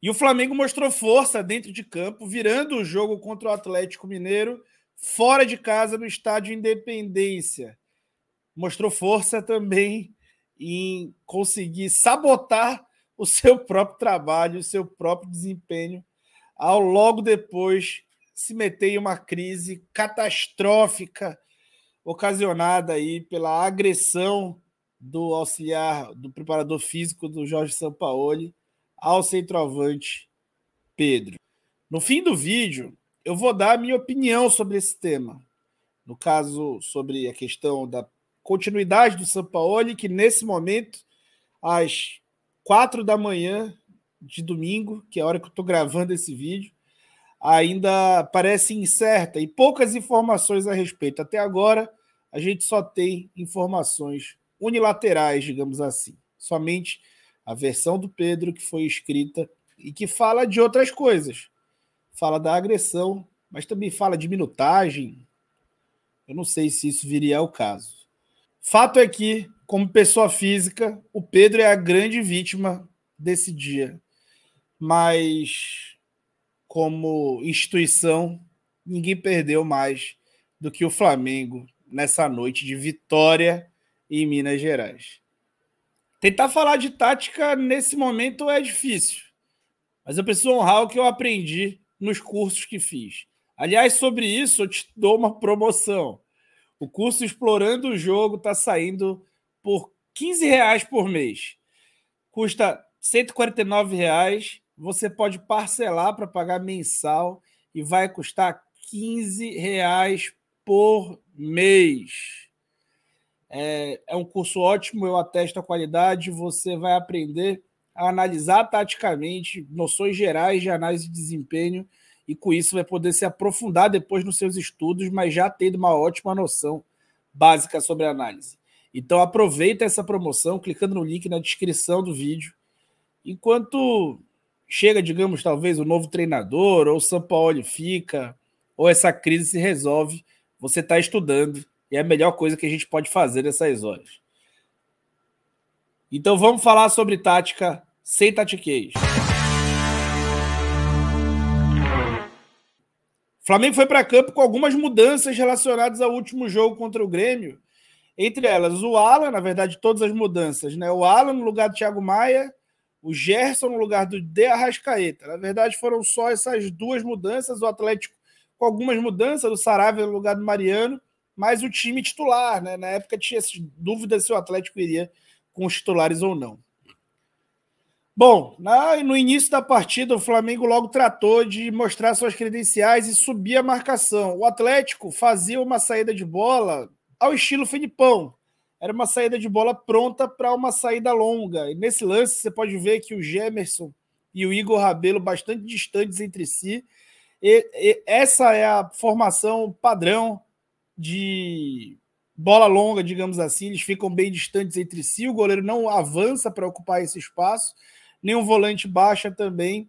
E o Flamengo mostrou força dentro de campo, virando o jogo contra o Atlético Mineiro, fora de casa, no Estádio Independência. Mostrou força também em conseguir sabotar o seu próprio trabalho, o seu próprio desempenho, ao logo depois se meter em uma crise catastrófica ocasionada aí pela agressão do auxiliar, do preparador físico do Jorge Sampaoli ao centroavante Pedro. No fim do vídeo, eu vou dar a minha opinião sobre esse tema. No caso, sobre a questão da continuidade do Sampaoli, que nesse momento, às 4 da manhã de domingo, que é a hora que eu estou gravando esse vídeo, ainda parece incerta e poucas informações a respeito. Até agora, a gente só tem informações unilaterais, digamos assim. Somente a versão do Pedro que foi escrita e que fala de outras coisas. Fala da agressão, mas também fala de minutagem. Eu não sei se isso viria ao caso. Fato é que, como pessoa física, o Pedro é a grande vítima desse dia. Mas, como instituição, ninguém perdeu mais do que o Flamengo nessa noite de vitória em Minas Gerais. Tentar falar de tática nesse momento é difícil, mas eu preciso honrar o que eu aprendi nos cursos que fiz. Aliás, sobre isso, eu te dou uma promoção. O curso Explorando o Jogo está saindo por R$ 15 por mês. Custa R$ 149. Você pode parcelar para pagar mensal e vai custar R$ 15 por mês. É um curso ótimo, eu atesto a qualidade. Você vai aprender a analisar taticamente noções gerais de análise de desempenho e com isso vai poder se aprofundar depois nos seus estudos, mas já tendo uma ótima noção básica sobre a análise. Então aproveita essa promoção clicando no link na descrição do vídeo. Enquanto chega, digamos, talvez o novo treinador, ou o Sampaoli fica, ou essa crise se resolve, você está estudando e é a melhor coisa que a gente pode fazer nessas horas. Então vamos falar sobre tática sem tatiquês. O Flamengo foi para campo com algumas mudanças relacionadas ao último jogo contra o Grêmio. Entre elas, o Alan, na verdade, todas as mudanças, né? O Alan no lugar do Thiago Maia, o Gerson no lugar do De Arrascaeta. Na verdade, foram só essas duas mudanças. O Atlético com algumas mudanças, o Saravia no lugar do Mariano, mas o time titular, né? Na época tinha dúvida se o Atlético iria com os titulares ou não. Bom, no início da partida, o Flamengo logo tratou de mostrar suas credenciais e subir a marcação. O Atlético fazia uma saída de bola ao estilo Felipão. Era uma saída de bola pronta para uma saída longa. E nesse lance, você pode ver que o Gemerson e o Igor Rabelo bastante distantes entre si. E essa é a formação padrão de bola longa, digamos assim. Eles ficam bem distantes entre si. O goleiro não avança para ocupar esse espaço. Nem um volante baixa também,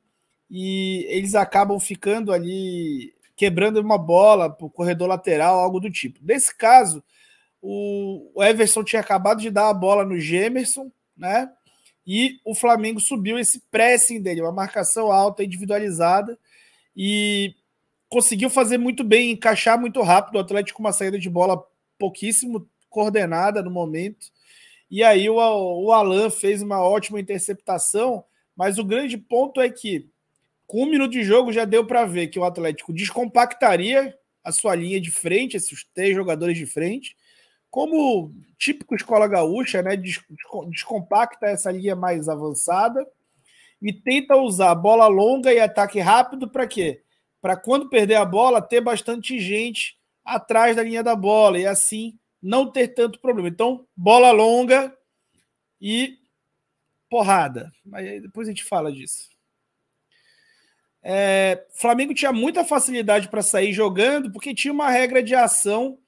e eles acabam ficando ali quebrando uma bola para o corredor lateral, algo do tipo. Nesse caso, o Everson tinha acabado de dar a bola no Gemerson, né? E o Flamengo subiu esse pressing dele, uma marcação alta, individualizada, e conseguiu fazer muito bem, encaixar muito rápido o Atlético com uma saída de bola pouquíssimo coordenada no momento. E aí o Alan fez uma ótima interceptação, mas o grande ponto é que, com 1 minuto de jogo, já deu para ver que o Atlético descompactaria a sua linha de frente, esses 3 jogadores de frente, como típico escola gaúcha, né? Descompacta essa linha mais avançada e tenta usar bola longa e ataque rápido para quê? Para quando perder a bola, ter bastante gente atrás da linha da bola e assim não ter tanto problema. Então, bola longa e porrada. Mas aí depois a gente fala disso. Flamengo tinha muita facilidade para sair jogando, porque tinha uma regra de ação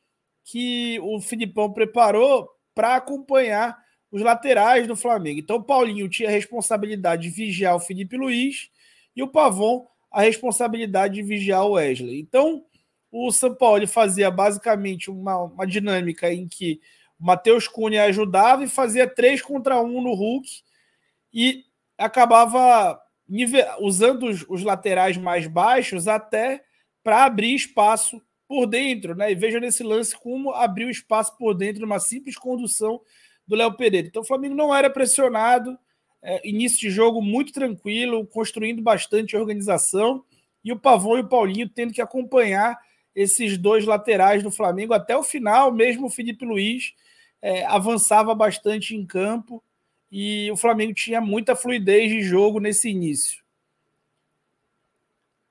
que o Filipão preparou para acompanhar os laterais do Flamengo. Então, o Paulinho tinha a responsabilidade de vigiar o Felipe Luiz e o Pavon a responsabilidade de vigiar o Wesley. Então, o Sampaoli fazia basicamente uma dinâmica em que o Matheus Cunha ajudava e fazia 3 contra 1 no Hulk e acabava usando os laterais mais baixos até para abrir espaço por dentro, né? E veja nesse lance como abriu espaço por dentro numa simples condução do Léo Pereira. Então o Flamengo não era pressionado, início de jogo muito tranquilo, construindo bastante organização, e o Pavão e o Paulinho tendo que acompanhar esses dois laterais do Flamengo até o final. Mesmo o Felipe Luiz avançava bastante em campo, e o Flamengo tinha muita fluidez de jogo nesse início.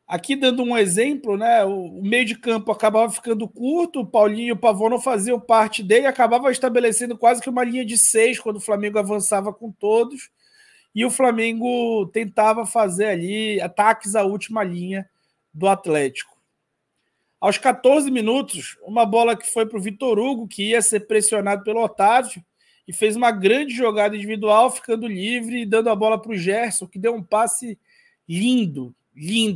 Aqui dando um exemplo, né, o meio de campo acabava ficando curto, o Paulinho e o Pavão não faziam parte dele, acabava estabelecendo quase que uma linha de 6 quando o Flamengo avançava com todos, e o Flamengo tentava fazer ali ataques à última linha do Atlético. Aos 14 minutos, uma bola que foi para o Vitor Hugo, que ia ser pressionado pelo Otávio, e fez uma grande jogada individual, ficando livre e dando a bola para o Gerson, que deu um passe lindo,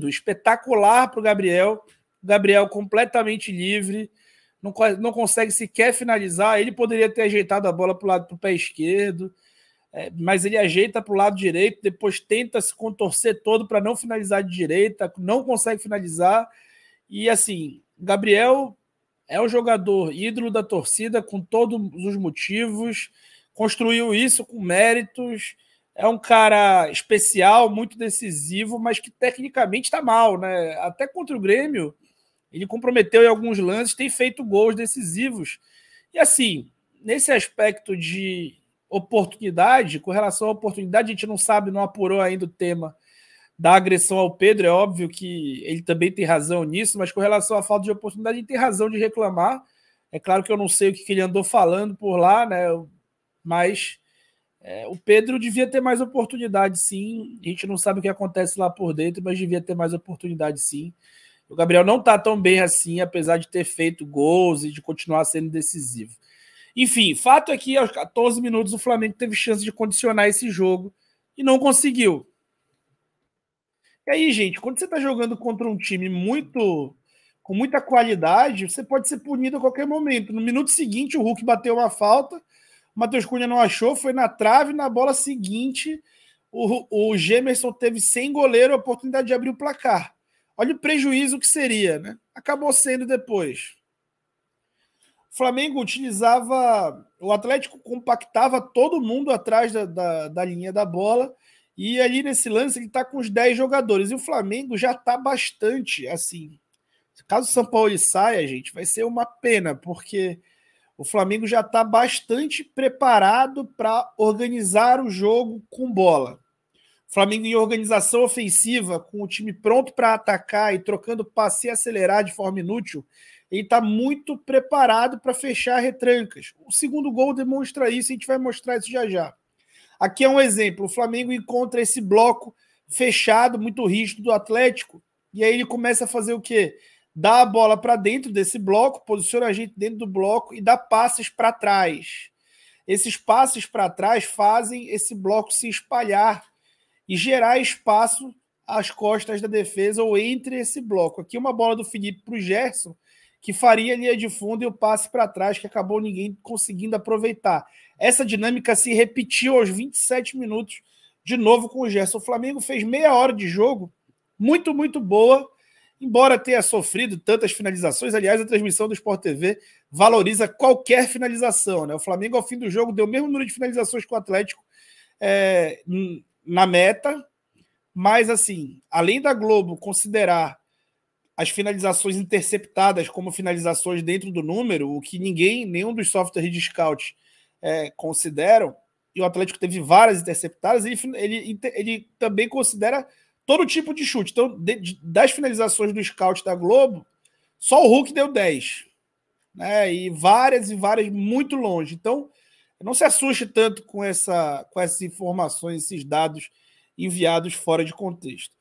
espetacular para o Gabriel. O Gabriel completamente livre, não consegue sequer finalizar. Ele poderia ter ajeitado a bola para o pé esquerdo, mas ele ajeita para o lado direito, depois tenta se contorcer todo para não finalizar de direita, não consegue finalizar. E assim, Gabriel é um jogador ídolo da torcida, com todos os motivos, construiu isso com méritos, é um cara especial, muito decisivo, mas que tecnicamente está mal, né? Até contra o Grêmio, ele comprometeu em alguns lances, tem feito gols decisivos. E assim, nesse aspecto de oportunidade, com relação à oportunidade, a gente não sabe, não apurou ainda o tema da agressão ao Pedro, é óbvio que ele também tem razão nisso, mas com relação à falta de oportunidade, ele tem razão de reclamar. É claro que eu não sei o que ele andou falando por lá, né? Mas o Pedro devia ter mais oportunidade, sim. A gente não sabe o que acontece lá por dentro, mas devia ter mais oportunidade, sim. O Gabriel não está tão bem assim, apesar de ter feito gols e de continuar sendo decisivo. Enfim, fato é que aos 14 minutos o Flamengo teve chance de condicionar esse jogo e não conseguiu. E aí, gente, quando você está jogando contra um time com muita qualidade, você pode ser punido a qualquer momento. No minuto seguinte, o Hulk bateu uma falta, o Matheus Cunha não achou, foi na trave, na bola seguinte, o Gemerson teve sem goleiro a oportunidade de abrir o placar. Olha o prejuízo que seria, né? Acabou sendo depois. O Flamengo utilizava... O Atlético compactava todo mundo atrás da linha da bola, e ali nesse lance ele está com os 10 jogadores. E o Flamengo já está bastante assim. Caso o São Paulo saia, gente, vai ser uma pena, porque o Flamengo já está bastante preparado para organizar o jogo com bola. O Flamengo em organização ofensiva, com o time pronto para atacar e trocando passe e acelerar de forma inútil, ele está muito preparado para fechar retrancas. O segundo gol demonstra isso, a gente vai mostrar isso já já. Aqui é um exemplo, o Flamengo encontra esse bloco fechado, muito rígido do Atlético, e aí ele começa a fazer o quê? Dá a bola para dentro desse bloco, posiciona a gente dentro do bloco e dá passes para trás. Esses passes para trás fazem esse bloco se espalhar e gerar espaço às costas da defesa ou entre esse bloco. Aqui uma bola do Felipe para o Gerson, que faria a linha de fundo e o passe para trás, que acabou ninguém conseguindo aproveitar. Essa dinâmica se repetiu aos 27 minutos, de novo com o Gerson. O Flamengo fez meia hora de jogo, muito, muito boa, embora tenha sofrido tantas finalizações. Aliás, a transmissão do Sport TV valoriza qualquer finalização, né? O Flamengo, ao fim do jogo, deu o mesmo número de finalizações que o Atlético na meta, mas, assim, além da Globo considerar as finalizações interceptadas como finalizações dentro do número, o que nenhum dos softwares de scout consideram, e o Atlético teve várias interceptadas, ele também considera todo tipo de chute. Então, das finalizações do scout da Globo, só o Hulk deu 10. Né? E várias muito longe. Então, não se assuste tanto com essas informações, esses dados enviados fora de contexto.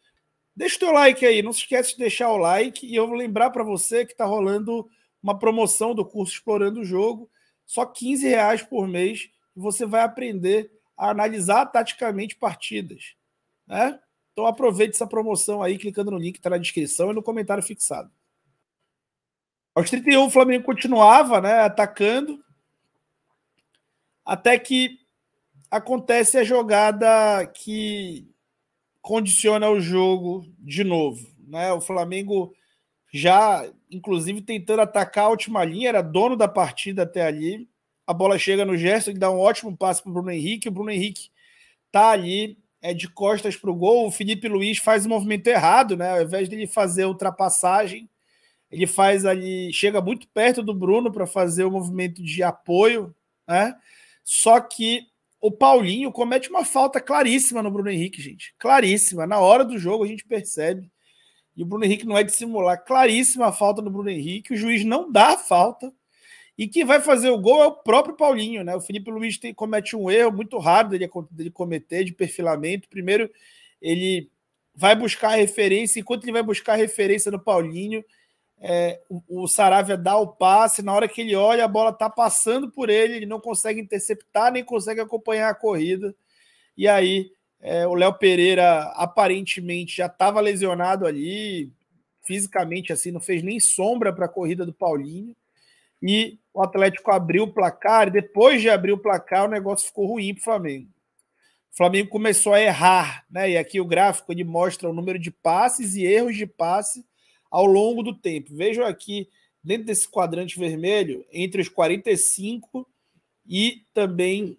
Deixa o teu like aí, não se esquece de deixar o like, e eu vou lembrar para você que está rolando uma promoção do curso Explorando o Jogo, só R$15 por mês, e você vai aprender a analisar taticamente partidas. Né? Então aproveite essa promoção aí, clicando no link que está na descrição e no comentário fixado. Aos 31, o Flamengo continuava, né, atacando, até que acontece a jogada que condiciona o jogo de novo, né? O Flamengo já, inclusive, tentando atacar a última linha, era dono da partida até ali. A bola chega no Gerson, que dá um ótimo passe para o Bruno Henrique. O Bruno Henrique tá ali de costas para o gol. O Felipe Luiz faz o movimento errado, né? Ao invés de ele fazer a ultrapassagem, ele faz ali, chega muito perto do Bruno para fazer o movimento de apoio, né? Só que o Paulinho comete uma falta claríssima no Bruno Henrique, gente. Claríssima. Na hora do jogo a gente percebe. E o Bruno Henrique não é de simular. Claríssima a falta no Bruno Henrique. O juiz não dá a falta. E quem vai fazer o gol é o próprio Paulinho, né? O Felipe Luiz comete um erro muito raro dele cometer, de perfilamento. Primeiro, ele vai buscar a referência. Enquanto ele vai buscar a referência no Paulinho, o Saravia dá o passe. Na hora que ele olha, a bola está passando por ele. Ele não consegue interceptar, nem consegue acompanhar a corrida. E aí, o Léo Pereira aparentemente já estava lesionado ali, fisicamente, assim, não fez nem sombra para a corrida do Paulinho. E o Atlético abriu o placar, e depois de abrir o placar, o negócio ficou ruim para o Flamengo. O Flamengo começou a errar, né? E aqui o gráfico ele mostra o número de passes e erros de passe ao longo do tempo. Vejam aqui, dentro desse quadrante vermelho, entre os 45 e também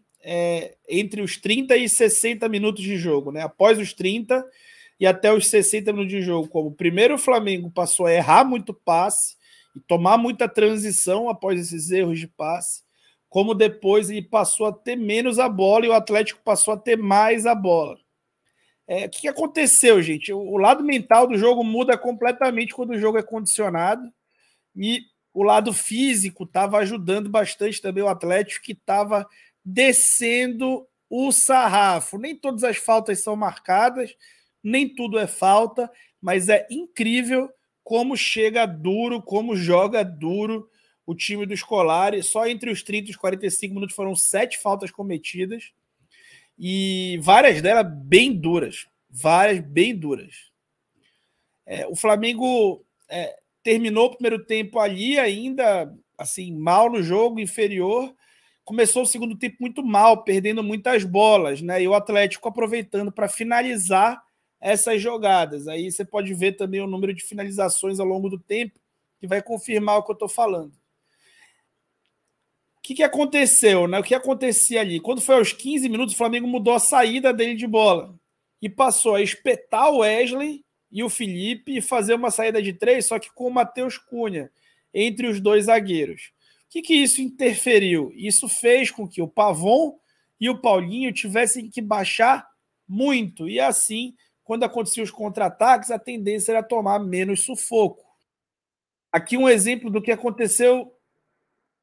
entre os 30 e 60 minutos de jogo, né? Após os 30 e até os 60 minutos de jogo. Como primeiro o Flamengo passou a errar muito passe e tomar muita transição após esses erros de passe, como depois ele passou a ter menos a bola e o Atlético passou a ter mais a bola. O que aconteceu, gente? O lado mental do jogo muda completamente quando o jogo é condicionado e o lado físico estava ajudando bastante também o Atlético, que estava descendo o sarrafo. Nem todas as faltas são marcadas, nem tudo é falta, mas é incrível como chega duro, como joga duro o time do Scolari. Só entre os 30 e os 45 minutos foram 7 faltas cometidas e várias delas bem duras. Várias bem duras. O Flamengo terminou o primeiro tempo ali ainda assim, mal no jogo, inferior. Começou o segundo tempo muito mal, perdendo muitas bolas, né? E o Atlético aproveitando para finalizar essas jogadas. Aí você pode ver também o número de finalizações ao longo do tempo, que vai confirmar o que eu estou falando. O que aconteceu, né? O que acontecia ali? Quando foi aos 15 minutos, o Flamengo mudou a saída dele de bola e passou a espetar o Wesley e o Felipe e fazer uma saída de 3, só que com o Matheus Cunha entre os dois zagueiros. O que isso interferiu? Isso fez com que o Pavon e o Paulinho tivessem que baixar muito. E assim, quando aconteciam os contra-ataques, a tendência era tomar menos sufoco. Aqui um exemplo do que aconteceu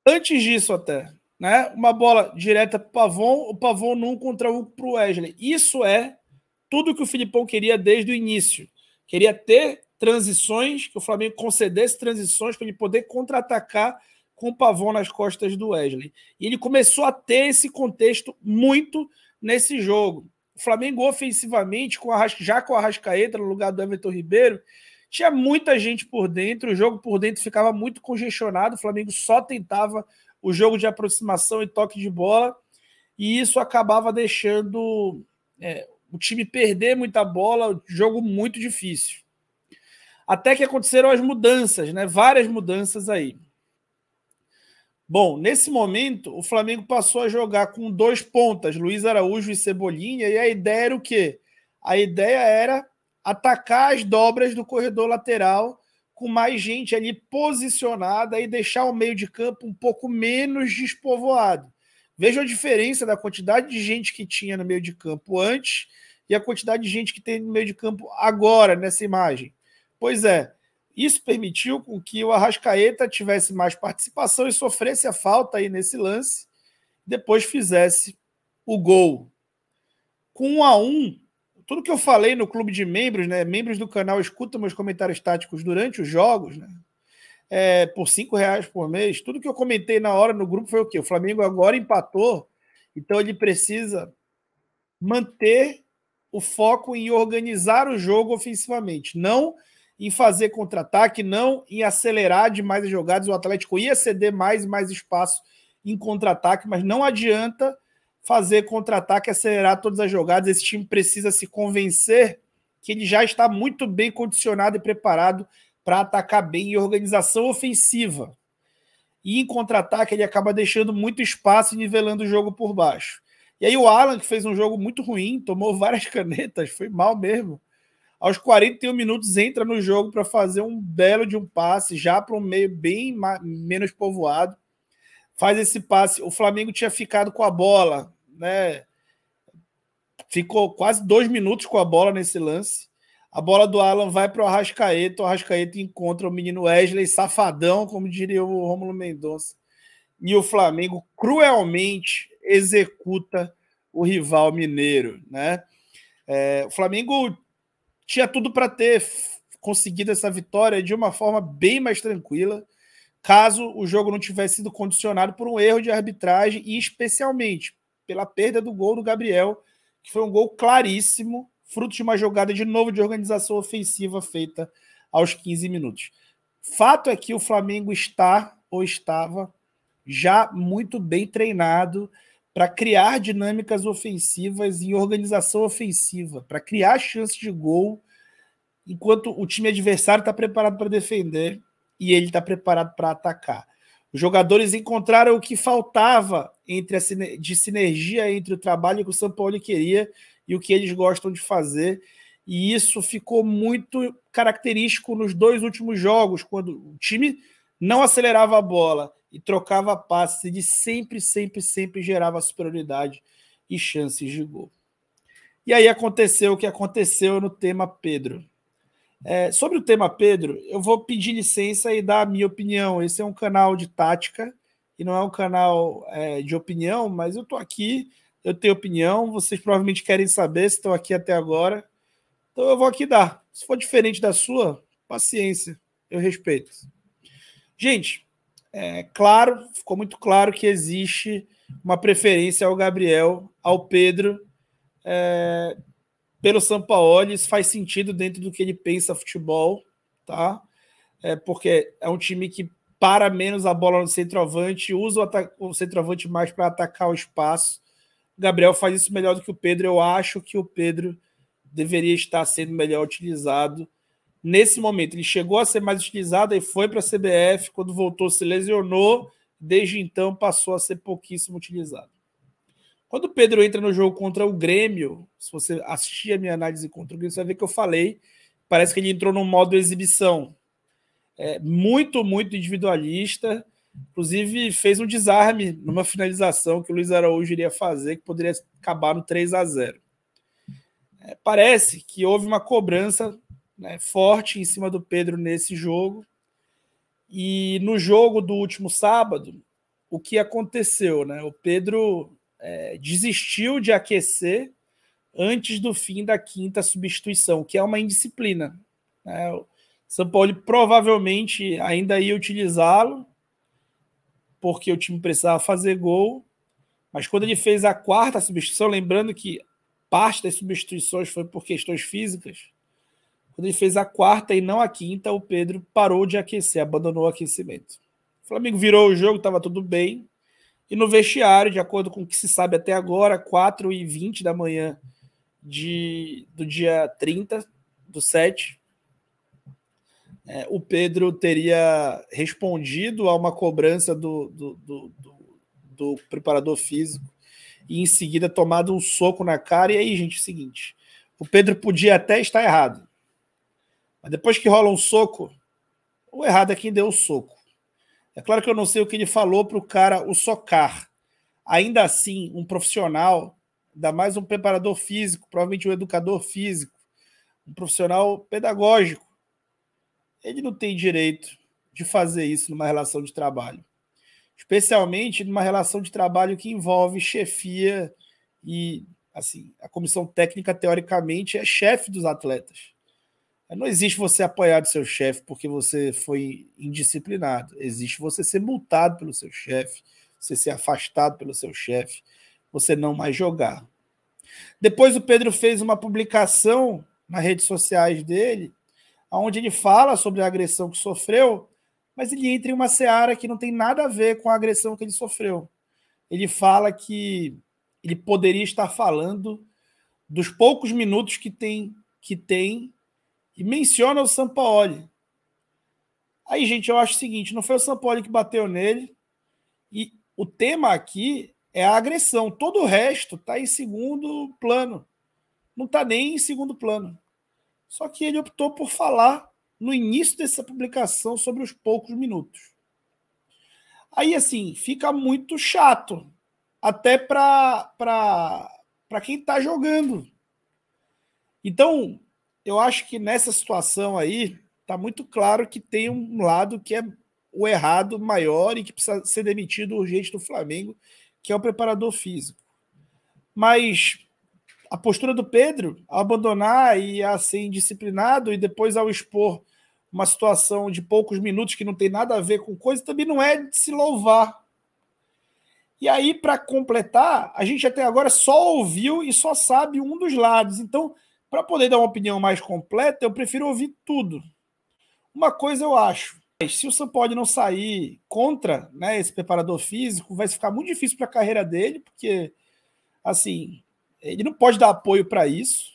antes disso até. Né? Uma bola direta para o Pavon num contra um para o Wesley. Isso é tudo que o Filipão queria desde o início. Queria ter transições, que o Flamengo concedesse transições para ele poder contra-atacar com o Pavon nas costas do Wesley. E ele começou a ter esse contexto muito nesse jogo. O Flamengo ofensivamente, já com a Arrascaeta no lugar do Everton Ribeiro, tinha muita gente por dentro, o jogo por dentro ficava muito congestionado, o Flamengo só tentava o jogo de aproximação e toque de bola, e isso acabava deixando o time perder muita bola, jogo muito difícil. Até que aconteceram as mudanças, né? Várias mudanças aí. Bom, nesse momento, o Flamengo passou a jogar com 2 pontas, Luiz Araújo e Cebolinha, e a ideia era o quê? A ideia era atacar as dobras do corredor lateral com mais gente ali posicionada e deixar o meio de campo um pouco menos despovoado. Veja a diferença da quantidade de gente que tinha no meio de campo antes e a quantidade de gente que tem no meio de campo agora, nessa imagem. Pois é, isso permitiu com que o Arrascaeta tivesse mais participação e sofresse a falta aí nesse lance, depois fizesse o gol. Com 1-1, tudo que eu falei no clube de membros, né? Membros do canal escutam meus comentários táticos durante os jogos, né? Por R$5 por mês. Tudo que eu comentei na hora no grupo foi o quê? O Flamengo agora empatou, então ele precisa manter o foco em organizar o jogo ofensivamente, não em fazer contra-ataque, não em acelerar demais as jogadas. O Atlético ia ceder mais e mais espaço em contra-ataque, mas não adianta fazer contra-ataque, acelerar todas as jogadas. Esse time precisa se convencer que ele já está muito bem condicionado e preparado para atacar bem em organização ofensiva. E em contra-ataque ele acaba deixando muito espaço e nivelando o jogo por baixo. E aí o Alan, que fez um jogo muito ruim, tomou várias canetas, foi mal mesmo. Aos 41 minutos entra no jogo para fazer um belo de um passe, já para um meio bem menos povoado. Faz esse passe. O Flamengo tinha ficado com a bola, né? Ficou quase 2 minutos com a bola nesse lance. A bola do Alan vai para o Arrascaeta encontra o menino Wesley, safadão, como diria o Rômulo Mendonça. E o Flamengo cruelmente executa o rival mineiro, né? O Flamengo tinha tudo para ter conseguido essa vitória de uma forma bem mais tranquila, caso o jogo não tivesse sido condicionado por um erro de arbitragem e especialmente pela perda do gol do Gabriel, que foi um gol claríssimo, fruto de uma jogada de novo de organização ofensiva feita aos 15 minutos. Fato é que o Flamengo está ou estava já muito bem treinado para criar dinâmicas ofensivas e organização ofensiva, para criar chances de gol, enquanto o time adversário está preparado para defender e ele está preparado para atacar. Os jogadores encontraram o que faltava de sinergia entre o trabalho que o São Paulo queria e o que eles gostam de fazer, e isso ficou muito característico nos 2 últimos jogos, quando o time não acelerava a bola e trocava passes, ele sempre gerava superioridade e chances de gol. E aí aconteceu o que aconteceu no tema Pedro. Sobre o tema Pedro, eu vou pedir licença e dar a minha opinião. Esse é um canal de tática e não é um canal de opinião, mas eu estou aqui, eu tenho opinião, vocês provavelmente querem saber se estão aqui até agora, então eu vou aqui dar. Se for diferente da sua, paciência, eu respeito. Gente, claro, ficou muito claro que existe uma preferência ao Gabriel, ao Pedro, pelo Sampaoli. Isso faz sentido dentro do que ele pensa futebol, tá? Porque é um time que para menos a bola no centroavante, usa o centroavante mais para atacar o espaço. O Gabriel faz isso melhor do que o Pedro. Eu acho que o Pedro deveria estar sendo melhor utilizado. Nesse momento, ele chegou a ser mais utilizado e foi para a CBF. Quando voltou, se lesionou. Desde então, passou a ser pouquíssimo utilizado. Quando o Pedro entra no jogo contra o Grêmio, se você assistir a minha análise contra o Grêmio, você vai ver que eu falei, parece que ele entrou no modo exibição. Muito individualista. Inclusive, fez um desarme numa finalização que o Luiz Araújo iria fazer, que poderia acabar no 3-0. Parece que houve uma cobrança, né, forte em cima do Pedro nesse jogo. E no jogo do último sábado, o que aconteceu? Né? O Pedro desistiu de aquecer antes do fim da 5ª substituição, que é uma indisciplina. Né? O São Paulo provavelmente ainda ia utilizá-lo, porque o time precisava fazer gol, mas quando ele fez a 4ª substituição, lembrando que parte das substituições foi por questões físicas, quando ele fez a 4ª e não a 5ª, o Pedro parou de aquecer, abandonou o aquecimento. O Flamengo virou o jogo, estava tudo bem, e no vestiário, de acordo com o que se sabe até agora, 4h20 da manhã do dia 30/7, o Pedro teria respondido a uma cobrança do preparador físico e em seguida tomado um soco na cara. E aí, gente, é o seguinte, o Pedro podia até estar errado, mas depois que rola um soco, o errado é quem deu o soco. É claro que eu não sei o que ele falou para o cara o socar. Ainda assim, um profissional, ainda mais um preparador físico, provavelmente um educador físico, um profissional pedagógico, ele não tem direito de fazer isso numa relação de trabalho. Especialmente numa relação de trabalho que envolve chefia e, assim, a comissão técnica, teoricamente, é chefe dos atletas. Não existe você apoiar do seu chefe porque você foi indisciplinado. Existe você ser multado pelo seu chefe, você ser afastado pelo seu chefe, você não mais jogar. Depois o Pedro fez uma publicação nas redes sociais dele, onde ele fala sobre a agressão que sofreu, mas ele entra em uma seara que não tem nada a ver com a agressão que ele sofreu. Ele fala que ele poderia estar falando dos poucos minutos que tem que tem e menciona o Sampaoli. Aí, gente, eu acho o seguinte, não foi o Sampaoli que bateu nele, e o tema aqui é a agressão. Todo o resto está em segundo plano. Não está nem em segundo plano. Só que ele optou por falar no início dessa publicação sobre os poucos minutos. Aí, assim, fica muito chato, até para quem está jogando. Então, eu acho que nessa situação aí, está muito claro que tem um lado que é o errado maior e que precisa ser demitido urgente do Flamengo, que é o preparador físico. Mas a postura do Pedro, ao abandonar e a ser indisciplinado, e depois ao expor uma situação de poucos minutos que não tem nada a ver com coisa, também não é de se louvar. E aí, para completar, a gente até agora só ouviu e só sabe um dos lados. Então, para poder dar uma opinião mais completa, eu prefiro ouvir tudo. Uma coisa eu acho, se o Sampaoli não sair contra, né, esse preparador físico, vai ficar muito difícil para a carreira dele, porque, assim, ele não pode dar apoio para isso,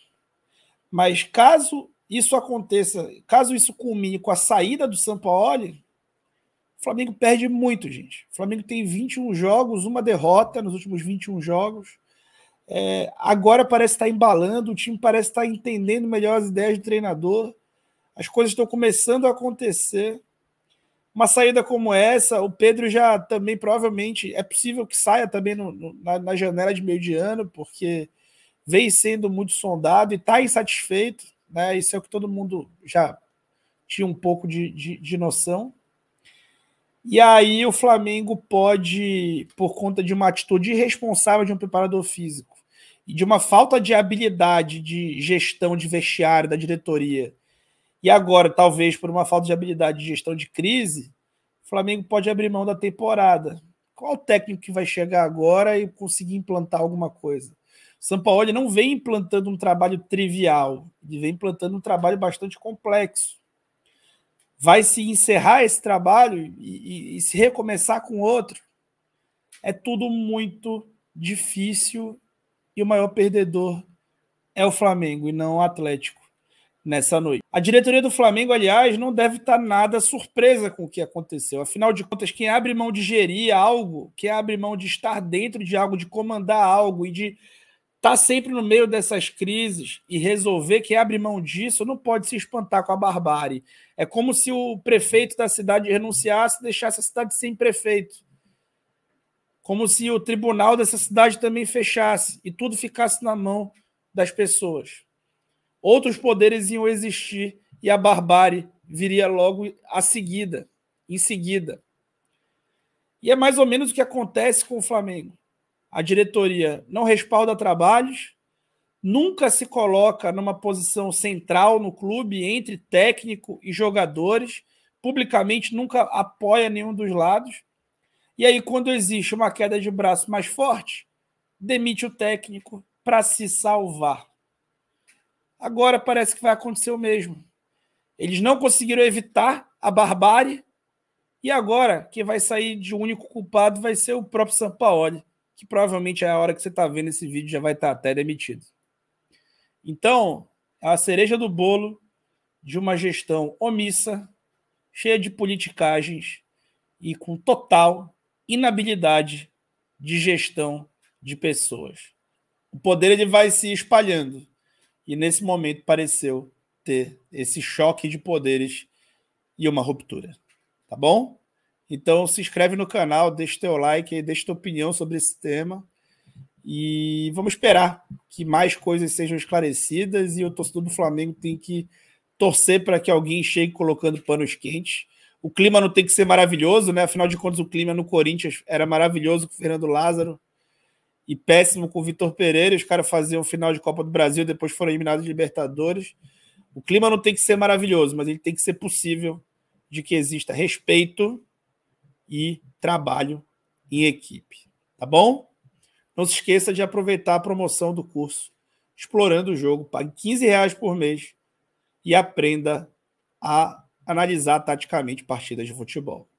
mas caso isso aconteça, caso isso culmine com a saída do Sampaoli, o Flamengo perde muito, gente. O Flamengo tem 21 jogos, uma derrota nos últimos 21 jogos. Agora parece estar embalando, o time parece estar entendendo melhor as ideias do treinador. As coisas estão começando a acontecer. Uma saída como essa, o Pedro já também provavelmente é possível que saia também na janela de meio de ano, porque vem sendo muito sondado e está insatisfeito, né? Isso é o que todo mundo já tinha um pouco de noção. E aí o Flamengo pode, por conta de uma atitude irresponsável de um preparador físico e de uma falta de habilidade de gestão de vestiário da diretoria, e agora talvez por uma falta de habilidade de gestão de crise, o Flamengo pode abrir mão da temporada. Qual o técnico que vai chegar agora e conseguir implantar alguma coisa? O Sampaoli não vem implantando um trabalho trivial, ele vem implantando um trabalho bastante complexo. Vai se encerrar esse trabalho e se recomeçar com outro. É tudo muito difícil e o maior perdedor é o Flamengo e não o Atlético nessa noite. A diretoria do Flamengo, aliás, não deve estar nada surpresa com o que aconteceu. Afinal de contas, quem abre mão de gerir algo, quem abre mão de estar dentro de algo, de comandar algo e de estar sempre no meio dessas crises e resolver, quem abre mão disso não pode se espantar com a barbárie. É como se o prefeito da cidade renunciasse e deixasse a cidade sem prefeito. Como se o tribunal dessa cidade também fechasse e tudo ficasse na mão das pessoas. Outros poderes iam existir e a barbárie viria logo em seguida. E é mais ou menos o que acontece com o Flamengo. A diretoria não respalda trabalhos, nunca se coloca numa posição central no clube entre técnico e jogadores, publicamente nunca apoia nenhum dos lados. E aí, quando existe uma queda de braço mais forte, demite o técnico para se salvar. Agora parece que vai acontecer o mesmo. Eles não conseguiram evitar a barbárie e agora quem vai sair de único culpado vai ser o próprio Sampaoli, que provavelmente é a hora que você está vendo esse vídeo já vai estar até demitido. Então, é a cereja do bolo de uma gestão omissa, cheia de politicagens e com total inabilidade de gestão de pessoas. O poder ele vai se espalhando e nesse momento pareceu ter esse choque de poderes e uma ruptura. Tá bom? Então se inscreve no canal, deixa teu like, deixa tua opinião sobre esse tema e vamos esperar que mais coisas sejam esclarecidas e o torcedor do Flamengo tem que torcer para que alguém chegue colocando panos quentes. O clima não tem que ser maravilhoso, né? Afinal de contas, o clima no Corinthians era maravilhoso com o Fernando Lázaro e péssimo com o Vitor Pereira. Os caras faziam final de Copa do Brasil, depois foram eliminados de Libertadores. O clima não tem que ser maravilhoso, mas ele tem que ser possível de que exista respeito e trabalho em equipe. Tá bom? Não se esqueça de aproveitar a promoção do curso Explorando o Jogo. Pague R$15 por mês e aprenda a analisar taticamente partidas de futebol.